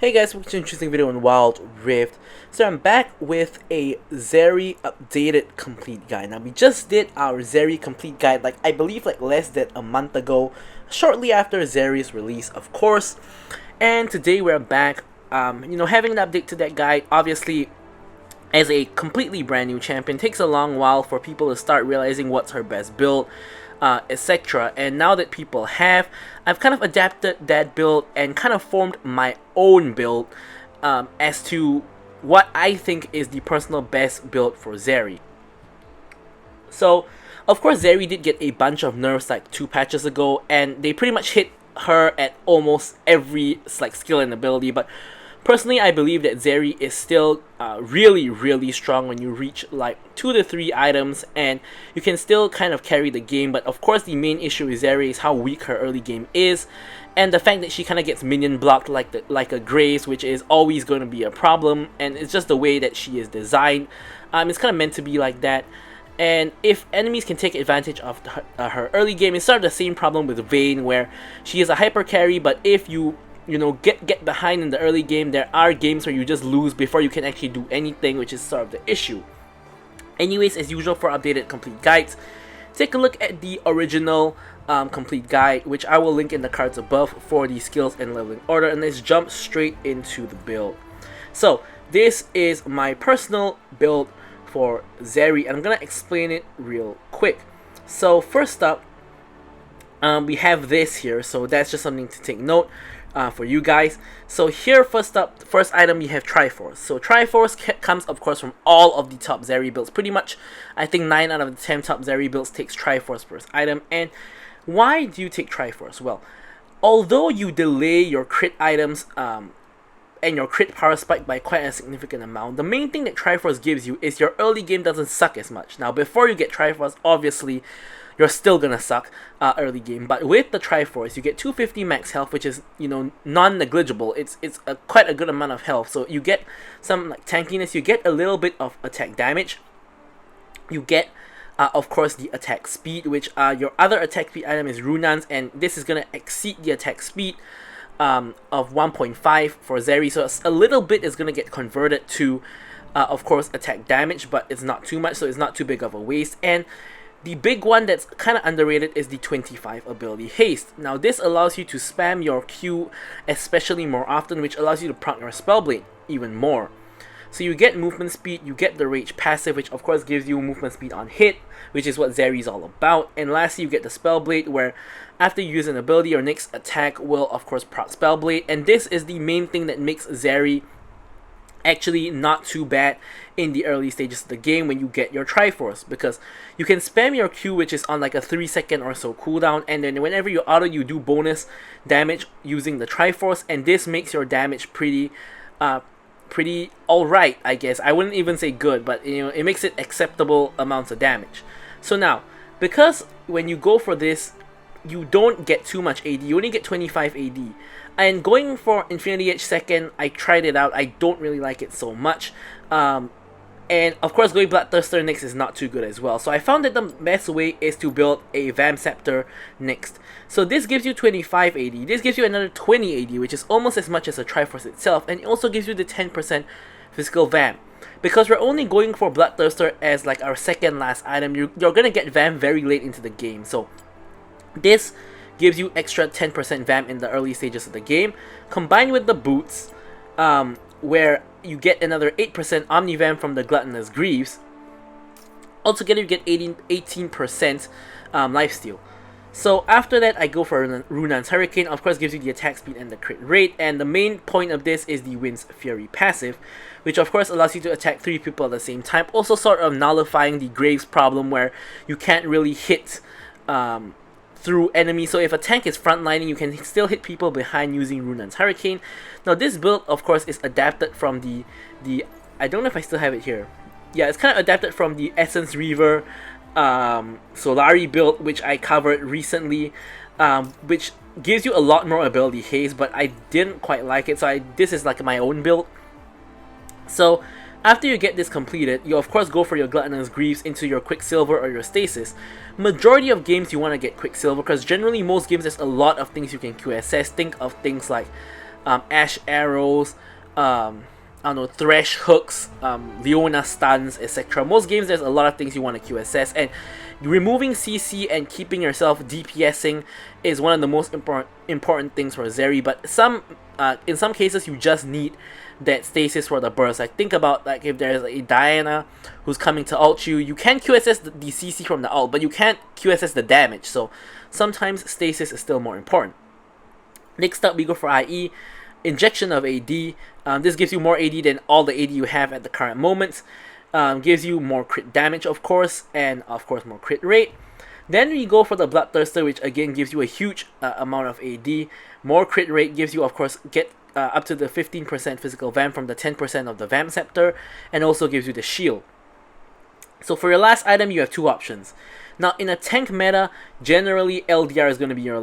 Hey guys, welcome to an interesting video on Wild Rift. So I'm back with a Zeri updated complete guide. Now we just did our Zeri complete guide I believe less than a month ago, shortly after Zeri's release of course. And today we're back, having an update to that guide. Obviously, as a completely brand new champion, takes a long while for people to start realizing what's her best build, etc. And now that people have, I've kind of adapted that build and kind of formed my own build as to what I think is the personal best build for Zeri. So, of course, Zeri did get a bunch of nerfs 2 patches ago, and they pretty much hit her at almost every skill and ability, but personally, I believe that Zeri is still really strong when you reach 2 to 3 items, and you can still kind of carry the game. But of course, the main issue with Zeri is how weak her early game is, and the fact that she kind of gets minion blocked like a Grace, which is always going to be a problem. And it's just the way that she is designed. It's kind of meant to be like that. And if enemies can take advantage of her early game, it's sort of the same problem with Vayne, where she is a hyper carry, but if you get behind in the early game, there are games where you just lose before you can actually do anything, which is sort of the issue. Anyways, as usual for updated complete guides, take a look at the original complete guide, which I will link in the cards above for the skills and leveling order, and let's jump straight into the build. So this is my personal build for Zeri, and I'm gonna explain it real quick. So first up, we have this here, so that's just something to take note for you guys. So here, first item, you have Triforce. So Triforce comes of course from all of the top Zeri builds. Pretty much, I think 9 out of the 10 top Zeri builds takes Triforce first item. And why do you take Triforce? Well, although you delay your crit items and your crit power spike by quite a significant amount, the main thing that Triforce gives you is your early game doesn't suck as much. Now, before you get Triforce, obviously, you're still gonna suck early game, but with the Triforce, you get 250 max health, which is non-negligible. It's quite a good amount of health. So you get some tankiness, you get a little bit of attack damage, you get of course the attack speed, which your other attack speed item is Runans, and this is gonna exceed the attack speed of 1.5 for Zeri, so a little bit is gonna get converted to of course attack damage, but it's not too much, so it's not too big of a waste. And the big one that's kind of underrated is the 25 ability Haste. Now this allows you to spam your Q especially more often, which allows you to proc your Spellblade even more. So you get movement speed, you get the Rage passive, which of course gives you movement speed on hit, which is what Zeri is all about. And lastly, you get the Spellblade, where after you use an ability, your next attack will of course proc Spellblade. And this is the main thing that makes Zeri actually not too bad in the early stages of the game when you get your Triforce, because you can spam your Q, which is on a 3-second or so cooldown, and then whenever you auto, you do bonus damage using the Triforce, and this makes your damage pretty alright, I guess. I wouldn't even say good, but it makes it acceptable amounts of damage. So now, because when you go for this, you don't get too much AD, you only get 25 AD. And going for Infinity Edge second, I tried it out, I don't really like it so much. And of course going Bloodthirster next is not too good as well. So I found that the best way is to build a Vamp Sceptre next. So this gives you 25 AD, this gives you another 20 AD, which is almost as much as a Triforce itself, and it also gives you the 10% physical Vamp. Because we're only going for Bloodthirster as our second last item, you're gonna get Vamp very late into the game. So this gives you extra 10% Vamp in the early stages of the game, combined with the boots, where you get another 8% Omni Vamp from the Gluttonous Greaves. Altogether, you get 18% lifesteal. So after that, I go for Runan's Hurricane. Of course, gives you the attack speed and the crit rate. And the main point of this is the Wind's Fury passive, which of course allows you to attack 3 people at the same time. Also sort of nullifying the Graves problem, where you can't really hit through enemies. So if a tank is frontlining, you can still hit people behind using Runan's Hurricane. Now this build of course is adapted from the I don't know if I still have it here. Yeah, it's kind of adapted from the Essence Reaver Solari build, which I covered recently, which gives you a lot more ability haste, but I didn't quite like it, so this is my own build. So after you get this completed, you of course go for your Gluttonous Greaves into your Quicksilver or your Stasis. Majority of games you want to get Quicksilver, because generally most games there's a lot of things you can QSS. Think of things like Ash arrows, I don't know, Thresh hooks, Leona stuns, etc. Most games there's a lot of things you want to QSS, and removing CC and keeping yourself DPSing is one of the most important things for Zeri, but in some cases you just need that stasis for the burst. Like, think about, like, if there's a Diana who's coming to ult you, you can QSS the CC from the ult, but you can't QSS the damage, so sometimes stasis is still more important. Next up, we go for IE, injection of AD. This gives you more AD than all the AD you have at the current moment. Gives you more crit damage, of course, and of course more crit rate. Then we go for the Bloodthirster, which again gives you a huge amount of AD. More crit rate gives you, of course, get up to the 15% physical vamp from the 10% of the Vamp Sceptre, and also gives you the shield. So for your last item, you have two options. Now, in a tank meta, generally LDR is going to be your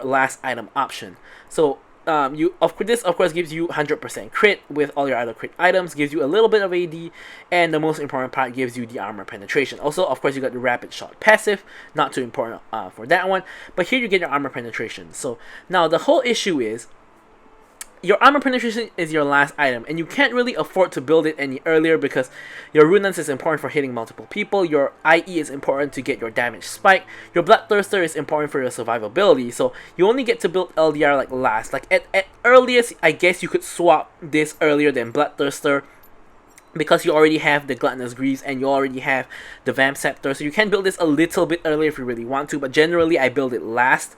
last item option. So this of course gives you 100% crit with all your other crit items, gives you a little bit of AD, and the most important part, gives you the armor penetration. Also, of course, you got the rapid shot passive, not too important for that one, but here you get your armor penetration. So now the whole issue is, your armor penetration is your last item, and you can't really afford to build it any earlier because your Rune Lance is important for hitting multiple people, your IE is important to get your damage spike, your Bloodthirster is important for your survivability, so you only get to build LDR like last. Like at earliest, I guess you could swap this earlier than Bloodthirster, because you already have the Gluttonous Greaves and you already have the Vamp Sceptre, so you can build this a little bit earlier if you really want to, but generally I build it last.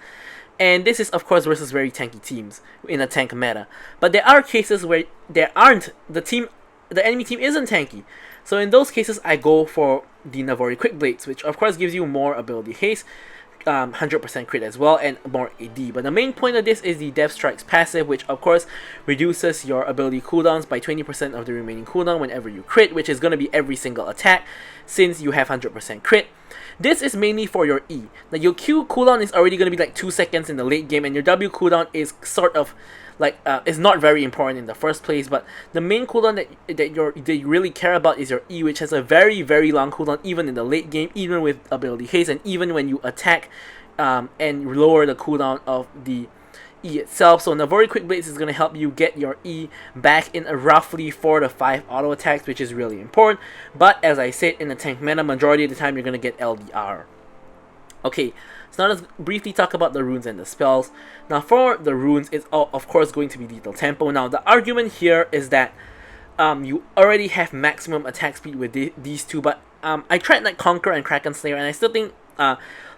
And this is, of course, versus very tanky teams in a tank meta. But there are cases where the enemy team isn't tanky. So in those cases, I go for the Navori Quick Blades, which of course gives you more ability haste, 100% crit as well, and more AD. But the main point of this is the Death Strikes passive, which of course reduces your ability cooldowns by 20% of the remaining cooldown whenever you crit, which is going to be every single attack since you have 100% crit. This is mainly for your E. Now, your Q cooldown is already going to be like 2 seconds in the late game, and your W cooldown is sort of like is not very important in the first place, but the main cooldown that you really care about is your E, which has a very, very long cooldown even in the late game, even with ability haste, and even when you attack and lower the cooldown of the E itself. So Navori Quick Blades is going to help you get your E back in a roughly 4 to 5 auto attacks, which is really important. But as I said, in the tank meta, majority of the time you're going to get LDR. Okay, so now let's briefly talk about the runes and the spells. Now for the runes, it's of course going to be Lethal Tempo. Now the argument here is that you already have maximum attack speed with these two, but I tried like Conquer and Kraken Slayer, and I still think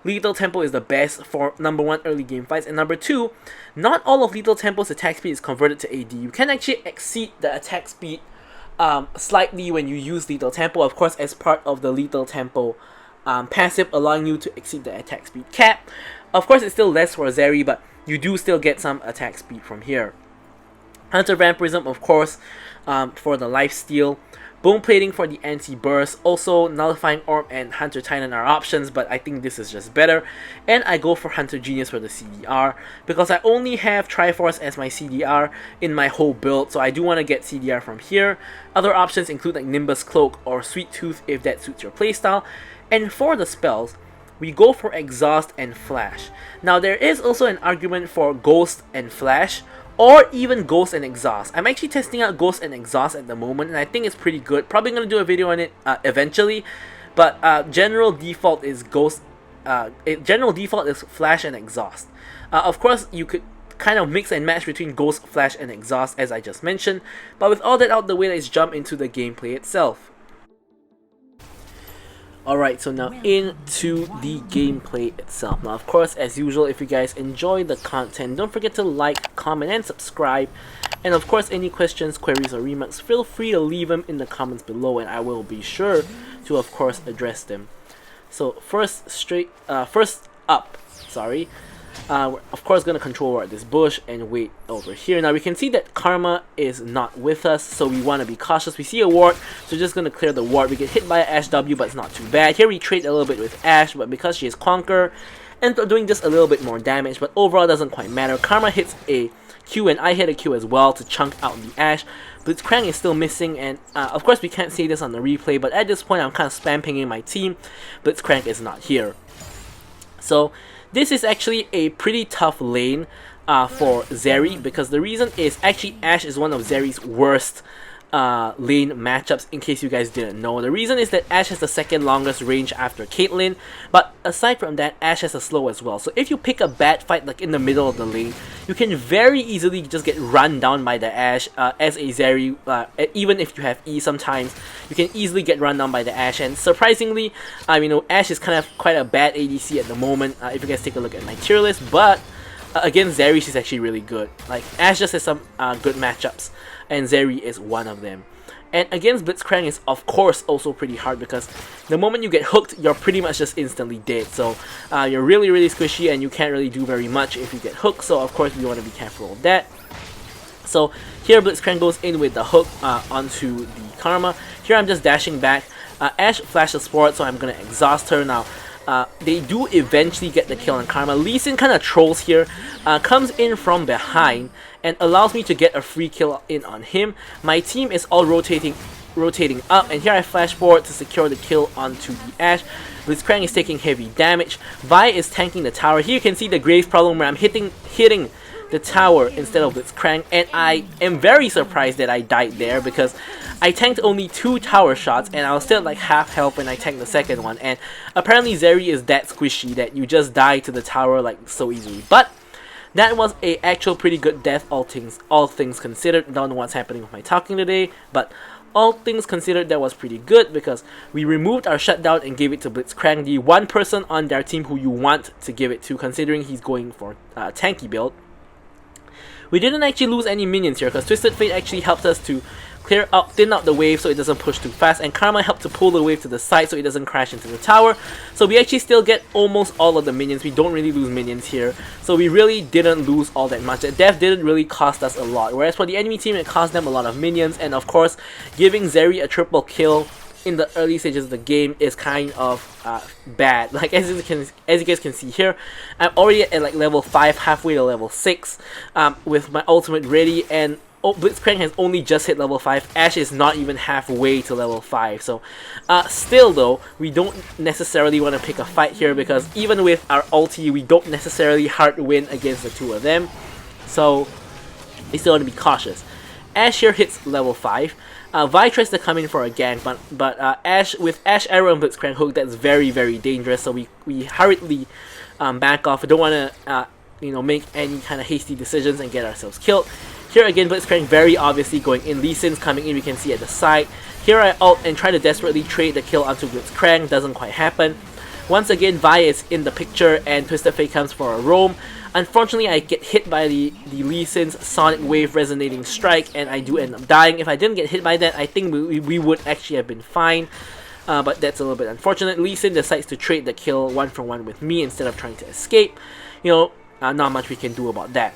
Lethal Tempo is the best for number one, early game fights, and number two, not all of Lethal Tempo's attack speed is converted to AD. You can actually exceed the attack speed slightly when you use Lethal Tempo, of course as part of the Lethal Tempo passive, allowing you to exceed the attack speed cap. Of course it's still less for Zeri, but you do still get some attack speed from here. Hunter Vampirism, of course, for the lifesteal. Bone Plating for the anti-burst. Also, Nullifying Orb and Hunter Titan are options, but I think this is just better. And I go for Hunter Genius for the CDR, because I only have Triforce as my CDR in my whole build, so I do want to get CDR from here. Other options include like Nimbus Cloak or Sweet Tooth if that suits your playstyle. And for the spells, we go for Exhaust and Flash. Now there is also an argument for Ghost and Flash, or even Ghost and Exhaust. I'm actually testing out Ghost and Exhaust at the moment, and I think it's pretty good. Probably going to do a video on it eventually, but general default is general default is Flash and Exhaust. Of course, you could kind of mix and match between Ghost, Flash, and Exhaust as I just mentioned, but with all that out the way, let's jump into the gameplay itself. Alright, so now into the gameplay itself. Now, of course, as usual, if you guys enjoy the content, don't forget to like, comment, and subscribe. And of course, any questions, queries, or remarks, feel free to leave them in the comments below, and I will be sure to, of course, address them. So, first up, we're of course going to control ward this bush and wait over here. Now we can see that Karma is not with us, so we want to be cautious. We see a ward, so just going to clear the ward. We get hit by an Ashe W, but it's not too bad. Here we trade a little bit with Ashe, but because she is Conquer, and doing just a little bit more damage, but overall doesn't quite matter. Karma hits a Q, and I hit a Q as well to chunk out the Ashe. Blitzcrank is still missing, and of course we can't see this on the replay, but at this point I'm kind of spam pinging my team. Blitzcrank is not here. So this is actually a pretty tough lane. for Zeri, because the reason is actually Ashe is one of Zeri's worst lane matchups, in case you guys didn't know. The reason is that Ashe has the second longest range after Caitlyn, but aside from that, Ashe has a slow as well. So if you pick a bad fight like in the middle of the lane, you can very easily just get run down by the Ashe as a Zeri. Even if you have E sometimes, you can easily get run down by the Ashe, and surprisingly, you know, Ashe is kind of quite a bad ADC at the moment, if you guys take a look at my tier list, but against Zeri, she's actually really good. Like, Ashe just has some good matchups, and Zeri is one of them. And against Blitzcrank is of course also pretty hard, because the moment you get hooked, you're pretty much just instantly dead. So you're really squishy, and you can't really do very much if you get hooked, so of course we want to be careful of that. So here Blitzcrank goes in with the hook onto the Karma. Here I'm just dashing back. Ashe flashes forward, so I'm going to exhaust her now. They do eventually get the kill on Karma. Lee Sin kind of trolls here, comes in from behind and allows me to get a free kill in on him. My team is all rotating up, and here I flash forward to secure the kill onto the Ashe. Blitzcrank is taking heavy damage. Vi is tanking the tower. Here you can see the Graves problem where I'm hitting the tower instead of Blitzcrank, and I am very surprised that I died there, because I tanked only 2 tower shots and I was still like half health when I tanked the second one, and apparently Zeri is that squishy that you just die to the tower like so easily. But that was a actual pretty good death, all things considered. Don't know what's happening with my talking today, but all things considered, that was pretty good, because we removed our shutdown and gave it to Blitzcrank, the one person on their team who you want to give it to, considering he's going for tanky build. We didn't actually lose any minions here, because Twisted Fate actually helped us to thin out the wave so it doesn't push too fast, and Karma helped to pull the wave to the side so it doesn't crash into the tower. So we actually still get almost all of the minions. We don't really lose minions here, so we really didn't lose all that much. That death didn't really cost us a lot, whereas for the enemy team it cost them a lot of minions, and of course giving Zeri a triple kill in the early stages of the game is kind of bad. Like, as you guys can see here, I'm already at like level 5, halfway to level 6, with my ultimate ready, and Blitzcrank has only just hit level 5. Ashe is not even halfway to level 5. So still though, we don't necessarily want to pick a fight here, because even with our ulti, we don't necessarily hard win against the two of them. So we still want to be cautious. Ashe here hits level 5. Vi tries to come in for a gank, but Ashe, with Ashe Arrow and Blitzcrank hook, that's very dangerous. So we hurriedly back off. We don't want to you know, make any kind of hasty decisions and get ourselves killed. Here again, Blitzcrank very obviously going in. Lee Sin's coming in, we can see at the side. Here I ult and try to desperately trade the kill onto Blitzcrank. Doesn't quite happen. Once again, Vi is in the picture, and Twisted Fate comes for a roam. Unfortunately, I get hit by the Lee Sin's Sonic Wave Resonating Strike, and I do end up dying. If I didn't get hit by that, I think we would actually have been fine. But that's a little bit unfortunate. Lee Sin decides to trade the kill 1-for-1 with me instead of trying to escape. You know, not much we can do about that.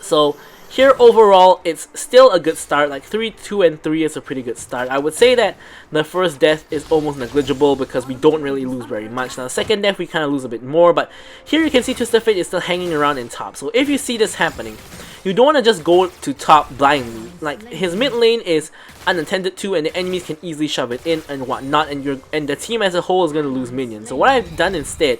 So here overall, it's still a good start. Like 3, 2, and 3 is a pretty good start. I would say that the first death is almost negligible, because we don't really lose very much. Now the second death we kind of lose a bit more, but here you can see Twisted Fate is still hanging around in top. So if you see this happening, you don't want to just go to top blindly. Like, his mid lane is unattended to, and the enemies can easily shove it in and whatnot, and the team as a whole is going to lose minions. So what I've done instead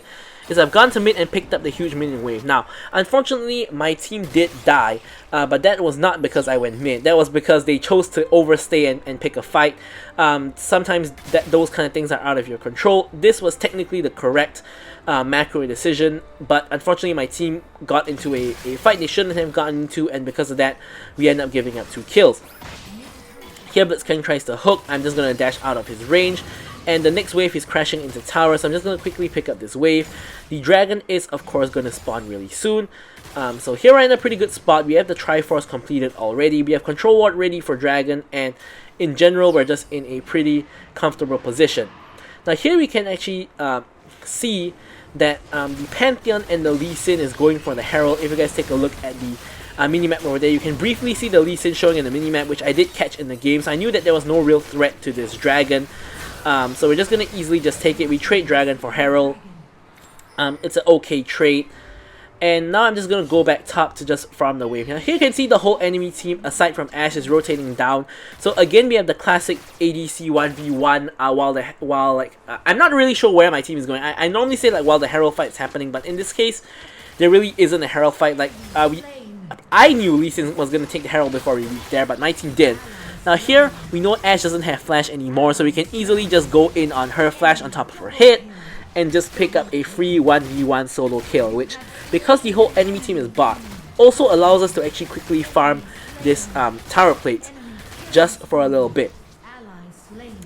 is I've gone to mid and picked up the huge minion wave. Now, unfortunately, my team did die, but that was not because I went mid. That was because they chose to overstay and pick a fight. Sometimes those kind of things are out of your control. This was technically the correct macro decision, but unfortunately my team got into a fight they shouldn't have gotten into, and because of that, we end up giving up 2 kills. Here Blitzcrank tries to hook. I'm just going to dash out of his range, and the next wave is crashing into tower, so I'm just going to quickly pick up this wave. The dragon is of course going to spawn really soon. So here we're in a pretty good spot. We have the Triforce completed already. We have Control Ward ready for dragon, and in general we're just in a pretty comfortable position. Now here we can actually see that the Pantheon and the Lee Sin is going for the Herald. If you guys take a look at the minimap over there, you can briefly see the Lee Sin showing in the minimap, which I did catch in the game, so I knew that there was no real threat to this dragon. So we're just going to easily just take it. We trade dragon for Herald. It's an okay trade. And now I'm just going to go back top to just farm the wave. Now here you can see the whole enemy team, aside from Ashe, is rotating down. So again, we have the classic ADC 1v1 while I'm not really sure where my team is going. I normally say like while the Herald fight is happening, but in this case, there really isn't a Herald fight. Like, I knew Lee Sin was going to take the Herald before we reached there, but my team didn't. Now here, we know Ashe doesn't have flash anymore, so we can easily just go in on her flash on top of her hit, and just pick up a free 1v1 solo kill, which, because the whole enemy team is bot, also allows us to actually quickly farm this tower plates just for a little bit.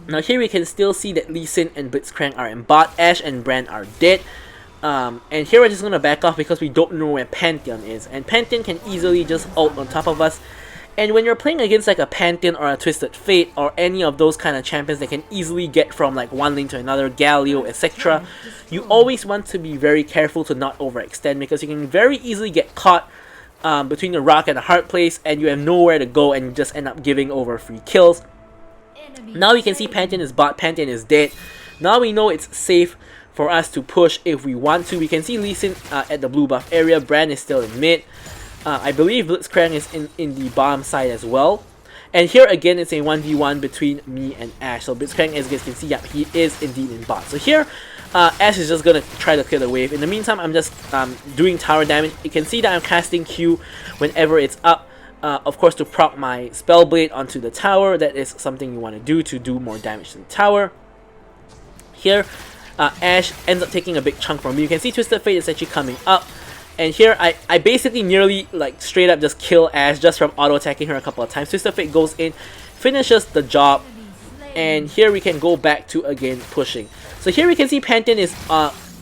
Now here we can still see that Lee Sin and Blitzcrank are in bot, Ashe and Brand are dead. And here we're just going to back off because we don't know where Pantheon is. And Pantheon can easily just ult on top of us. And when you're playing against like a Pantheon or a Twisted Fate or any of those kind of champions that can easily get from like one lane to another, Galio, etc., you always want to be very careful to not overextend, because you can very easily get caught between the rock and a hard place and you have nowhere to go and you just end up giving over free kills. Now we can see Pantheon is bot, Pantheon is dead. Now we know it's safe for us to push if we want to. We can see Lee Sin at the blue buff area, Brand is still in mid. I believe Blitzcrank is in the bottom side as well. And here again, it's a 1v1 between me and Ashe. So Blitzcrank, as you guys can see, yep, he is indeed in bot. So here, Ashe is just going to try to clear the wave. In the meantime, I'm just doing tower damage. You can see that I'm casting Q whenever it's up. Of course, to proc my Spellblade onto the tower. That is something you want to do more damage to the tower. Here, Ashe ends up taking a big chunk from me. You can see Twisted Fate is actually coming up. And here, I basically nearly, like, straight up just kill Ashe just from auto-attacking her a couple of times. Twisted Fate goes in, finishes the job, and here we can go back to, again, pushing. So here we can see Pantheon is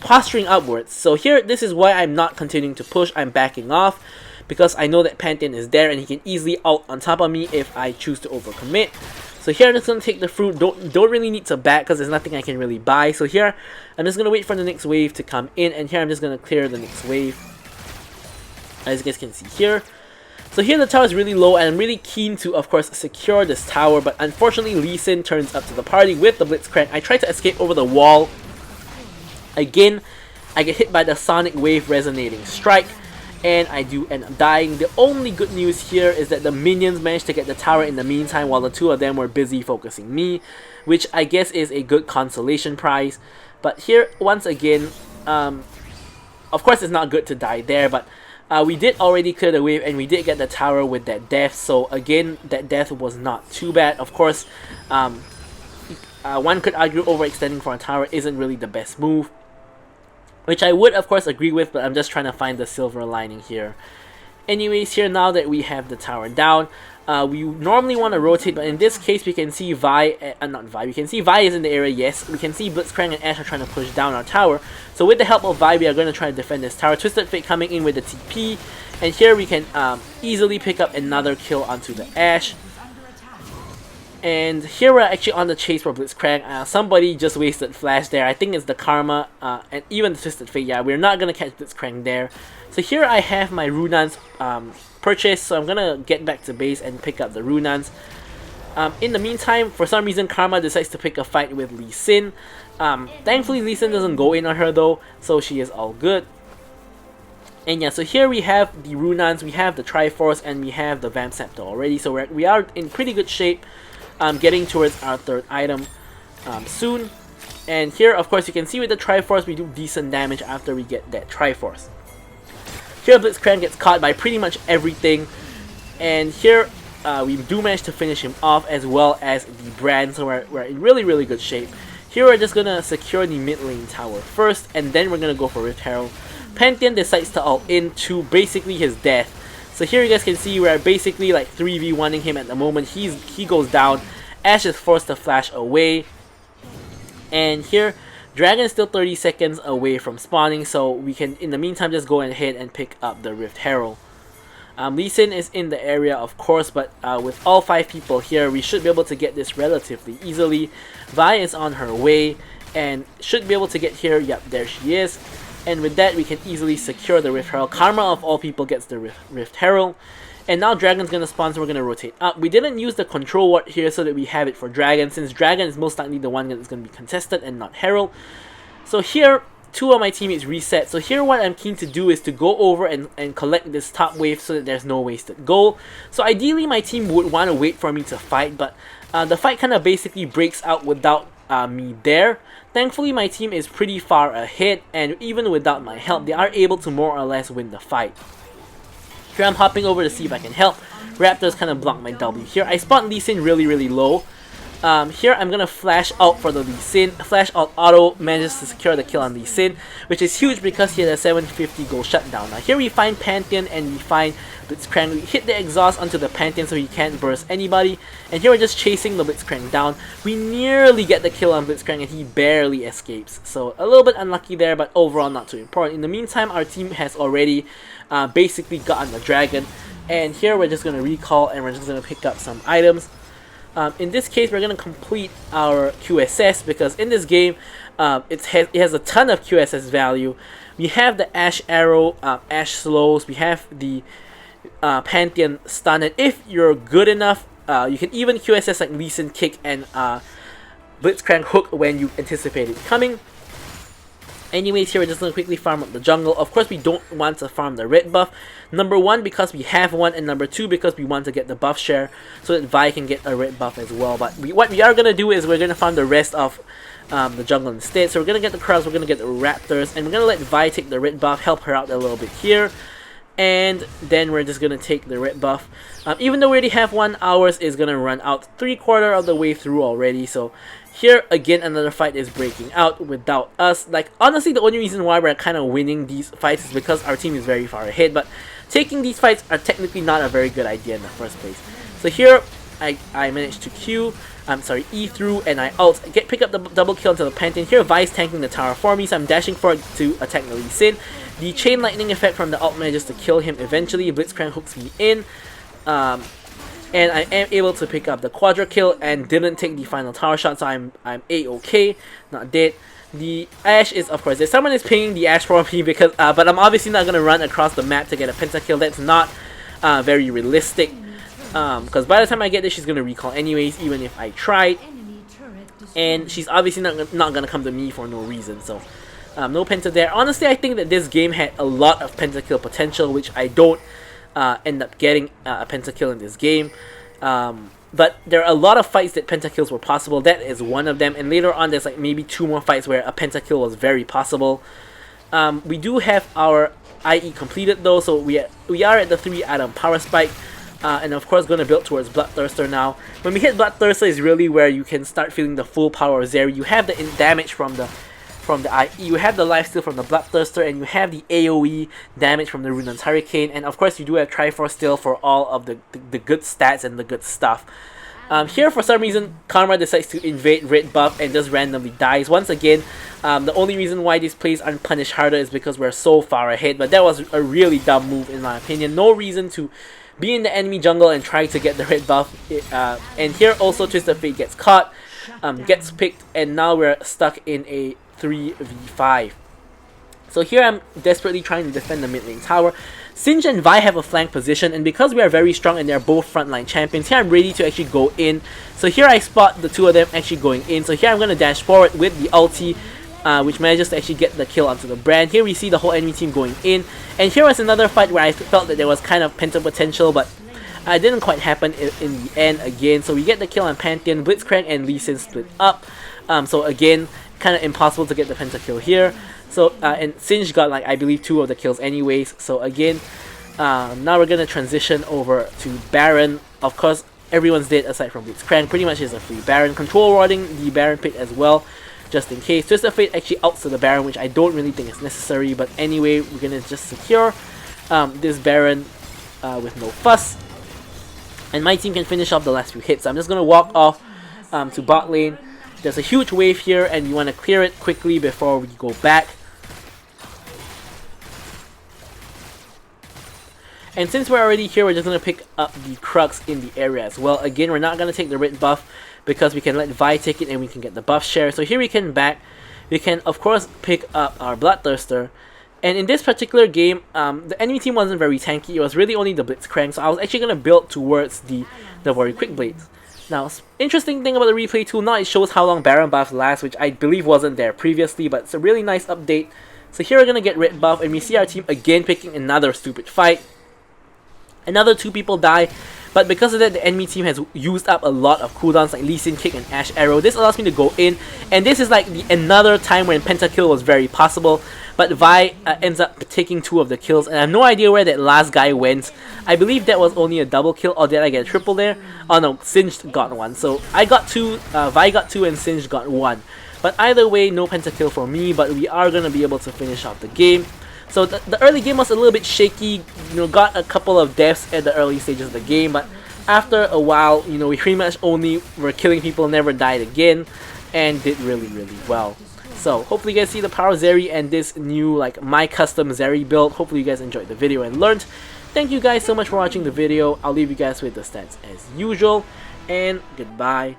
posturing upwards. So here, this is why I'm not continuing to push. I'm backing off, because I know that Pantheon is there, and he can easily ult on top of me if I choose to overcommit. So here I'm just going to take the fruit, don't really need to back because there's nothing I can really buy. So here, I'm just going to wait for the next wave to come in, and here I'm just going to clear the next wave, as you guys can see here. So here the tower is really low, and I'm really keen to, of course, secure this tower, but unfortunately Lee Sin turns up to the party with the Blitzcrank. I try to escape over the wall. Again, I get hit by the Sonic Wave Resonating Strike, and I do end up dying. The only good news here is that the minions managed to get the tower in the meantime while the two of them were busy focusing me, which I guess is a good consolation prize. But here, once again, of course it's not good to die there, but we did already clear the wave and we did get the tower with that death. So again, that death was not too bad. Of course, one could argue overextending for a tower isn't really the best move, which I would of course agree with, but I'm just trying to find the silver lining here. Anyways, here now that we have the tower down, we normally want to rotate, but in this case we can see we can see Vi is in the area, yes. We can see Blitzcrank and Ashe are trying to push down our tower. So with the help of Vi, we are going to try to defend this tower. Twisted Fate coming in with the TP, and here we can easily pick up another kill onto the Ashe. And here we're actually on the chase for Blitzcrank. Somebody just wasted flash there. I think it's the Karma and even the Twisted Fate. Yeah, we're not going to catch Blitzcrank there. So here I have my Runans purchased, so I'm going to get back to base and pick up the Runans. In the meantime, for some reason, Karma decides to pick a fight with Lee Sin. Thankfully, Lee Sin doesn't go in on her though, so she is all good. And yeah, so here we have the Runans, we have the Triforce, and we have the Vamp Sceptre already. So we are in pretty good shape. Getting towards our third item soon. And here, of course, you can see with the Triforce, we do decent damage after we get that Triforce. Here, Blitzcrank gets caught by pretty much everything. And here, we do manage to finish him off, as well as the Brand, so we're in really, really good shape. Here, we're just going to secure the mid lane tower first, and then we're going to go for Rift Herald. Pantheon decides to ult into basically his death. So here you guys can see we're basically like 3v1ing him at the moment. He goes down. Ashe is forced to flash away. And here, Dragon is still 30 seconds away from spawning, so we can in the meantime just go ahead and pick up the Rift Herald. Lee Sin is in the area, of course, but with all 5 people here, we should be able to get this relatively easily. Vi is on her way and should be able to get here. Yep, there she is. And with that, we can easily secure the Rift Herald. Karma, of all people, gets the Rift Herald. And now Dragon's going to spawn, so we're going to rotate up. We didn't use the control ward here so that we have it for Dragon, since Dragon is most likely the one that's going to be contested and not Herald. So here, 2 of my teammates reset. So here what I'm keen to do is to go over and collect this top wave so that there's no wasted gold. So ideally my team would want to wait for me to fight, but the fight kind of basically breaks out without me there. Thankfully, my team is pretty far ahead, and even without my help, they are able to more or less win the fight. Here I'm hopping over to see if I can help. Raptors kind of block my W. Here I spot Lee Sin really low. Here I'm gonna flash out for the Lee Sin. Flash out auto manages to secure the kill on Lee Sin, which is huge because he had a 750 gold shutdown. Now here we find Pantheon and we find Blitzcrank. We hit the exhaust onto the Pantheon so he can't burst anybody. And here we're just chasing the Blitzcrank down. We nearly get the kill on Blitzcrank and he barely escapes. So a little bit unlucky there, but overall not too important. In the meantime, our team has already basically gotten the dragon. And here we're just gonna recall and we're just gonna pick up some items. In this case, we're going to complete our QSS because in this game, it has a ton of QSS value. We have the Ash Arrow, Ash Slows, we have the Pantheon Stun, and if you're good enough, you can even QSS like Lee Sin Kick and Blitzcrank Hook when you anticipate it coming. Anyways, here we're just going to quickly farm up the jungle. Of course, we don't want to farm the red buff. Number 1, because we have one, and number 2, because we want to get the buff share so that Vi can get a red buff as well. But what we are going to do is we're going to farm the rest of the jungle instead. So we're going to get the Crows, we're going to get the Raptors, and we're going to let Vi take the red buff, help her out a little bit here. And then we're just going to take the red buff. Even though we already have one, ours is going to run out 3/4 of the way through already. So here again, another fight is breaking out without us. Like, honestly, the only reason why we're kind of winning these fights is because our team is very far ahead. But taking these fights are technically not a very good idea in the first place. So here, I managed to E through, and I ult, pick up the double kill into the Pantheon. Here, Vi's tanking the tower for me, so I'm dashing forward to attack the Lee Sin. The chain lightning effect from the ult manages to kill him eventually. Blitzcrank hooks me in. And I am able to pick up the quadra kill and didn't take the final tower shot, so I'm A-okay, not dead. The Ash is, of course, there. Someone is pinging the Ash for me because, but I'm obviously not gonna run across the map to get a pentakill. That's not very realistic. Because by the time I get there, she's gonna recall anyways, even if I tried. And she's obviously not gonna come to me for no reason. So no penta there. Honestly, I think that this game had a lot of pentakill potential, which I don't end up getting a pentakill in this game. But there are a lot of fights that pentakills were possible. That is one of them. And later on, there's like maybe 2 more fights where a pentakill was very possible. We do have our IE completed though, so we are at the 3-atom power spike. And of course, going to build towards Bloodthirster now. When we hit Bloodthirster is really where you can start feeling the full power of Zeri. You have the damage from the IE, you have the lifesteal from the Bloodthirster, and you have the AoE damage from the Runan's Hurricane, and of course you do have Triforce still for all of the good stats and the good stuff. Here for some reason, Karma decides to invade red buff and just randomly dies. Once again, the only reason why this plays unpunished harder is because we're so far ahead, but that was a really dumb move in my opinion. No reason to be in the enemy jungle and try to get the red buff. And here also Twisted Fate gets caught, gets picked, and now we're stuck in a 3v5. So here I'm desperately trying to defend the mid lane tower. Singe and Vi have a flank position, and because we are very strong and they're both frontline champions, here I'm ready to actually go in. So here I spot the 2 of them actually going in. So here I'm going to dash forward with the ulti, which manages to actually get the kill onto the brand. Here we see the whole enemy team going in. And here was another fight where I felt that there was kind of pent-up potential, but it didn't quite happen in the end again. So we get the kill on Pantheon, Blitzcrank and Lee Sin split up. So again, kind of impossible to get the pentakill here. So and Singe got like I believe 2 of the kills anyways. So again, now we're gonna transition over to Baron. Of course, everyone's dead aside from Blitzcrank. Pretty much is a free Baron. Control warding the Baron pit as well, just in case. Twisted Fate actually outs to the Baron, which I don't really think is necessary. But anyway, we're gonna just secure this Baron with no fuss, and my team can finish off the last few hits. So I'm just gonna walk off to bot lane. There's a huge wave here, and you want to clear it quickly before we go back. And since we're already here, we're just going to pick up the Crux in the area as well. Again, we're not going to take the red buff because we can let Vi take it and we can get the buff share. So here we can back. We can, of course, pick up our Bloodthirster. And in this particular game, the enemy team wasn't very tanky. It was really only the Blitzcrank. So I was actually going to build towards the very quick blades. Now, interesting thing about the replay tool, now it shows how long Baron buffs last, which I believe wasn't there previously, but it's a really nice update. So here we're going to get red buff, and we see our team again picking another stupid fight. Another 2 people die. but because of that, the enemy team has used up a lot of cooldowns like Lee Sin Kick and Ash Arrow. This allows me to go in, and this is like another time when pentakill was very possible, but Vi ends up taking 2 of the kills, and I have no idea where that last guy went. I believe that was only a double kill, or did I get a triple there? Oh no, Singed got 1. So I got 2, Vi got 2, and Singed got 1. But either way, no pentakill for me, but we are going to be able to finish out the game. So the early game was a little bit shaky, you know, got a couple of deaths at the early stages of the game, but after a while, you know, we pretty much only were killing people, never died again, and did really, really well. So hopefully you guys see the power of Zeri and this new, like, my custom Zeri build. Hopefully you guys enjoyed the video and learned. Thank you guys so much for watching the video. I'll leave you guys with the stats as usual, and goodbye.